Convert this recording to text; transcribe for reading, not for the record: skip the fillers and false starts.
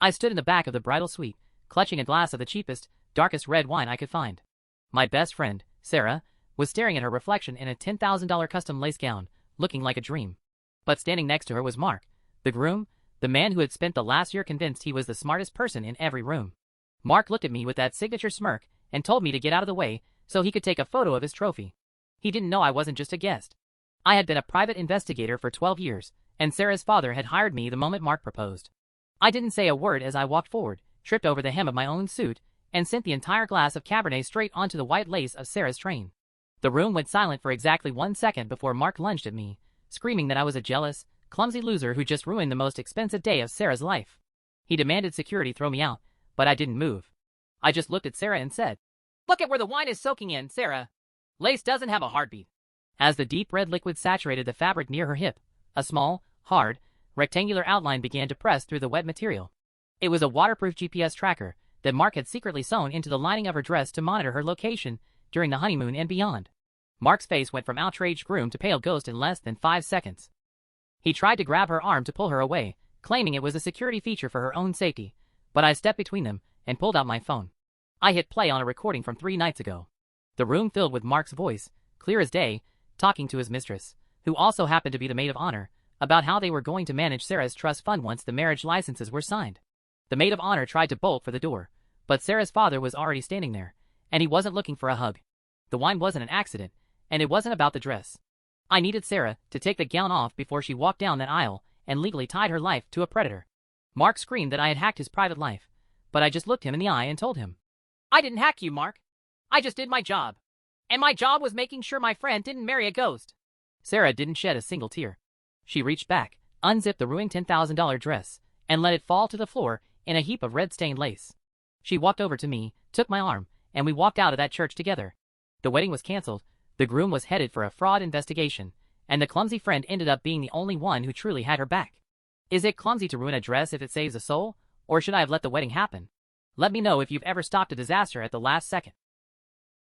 I stood in the back of the bridal suite, clutching a glass of the cheapest, darkest red wine I could find. My best friend, Sarah, was staring at her reflection in a $10,000 custom lace gown, looking like a dream. But standing next to her was Mark, the groom, the man who had spent the last year convinced he was the smartest person in every room. Mark looked at me with that signature smirk and told me to get out of the way so he could take a photo of his trophy. He didn't know I wasn't just a guest. I had been a private investigator for 12 years, and Sarah's father had hired me the moment Mark proposed. I didn't say a word as I walked forward, tripped over the hem of my own suit, and sent the entire glass of Cabernet straight onto the white lace of Sarah's train. The room went silent for exactly 1 second before Mark lunged at me, screaming that I was a jealous, clumsy loser who just ruined the most expensive day of Sarah's life. He demanded security throw me out, but I didn't move. I just looked at Sarah and said, "Look at where the wine is soaking in, Sarah. Lace doesn't have a heartbeat." As the deep red liquid saturated the fabric near her hip, a small, hard, rectangular outline began to press through the wet material. It was a waterproof GPS tracker that Mark had secretly sewn into the lining of her dress to monitor her location during the honeymoon and beyond. Mark's face went from outraged groom to pale ghost in less than 5 seconds. He tried to grab her arm to pull her away, claiming it was a security feature for her own safety, but I stepped between them and pulled out my phone. I hit play on a recording from 3 nights ago. The room filled with Mark's voice, clear as day, talking to his mistress, who also happened to be the maid of honor, about how they were going to manage Sarah's trust fund once the marriage licenses were signed. The maid of honor tried to bolt for the door, but Sarah's father was already standing there, and he wasn't looking for a hug. The wine wasn't an accident, and it wasn't about the dress. I needed Sarah to take the gown off before she walked down that aisle and legally tied her life to a predator. Mark screamed that I had hacked his private life, but I just looked him in the eye and told him, "I didn't hack you, Mark. I just did my job. And my job was making sure my friend didn't marry a ghost." Sarah didn't shed a single tear. She reached back, unzipped the ruined $10,000 dress, and let it fall to the floor in a heap of red-stained lace. She walked over to me, took my arm, and we walked out of that church together. The wedding was canceled, the groom was headed for a fraud investigation, and the clumsy friend ended up being the only one who truly had her back. Is it clumsy to ruin a dress if it saves a soul, or should I have let the wedding happen? Let me know if you've ever stopped a disaster at the last second.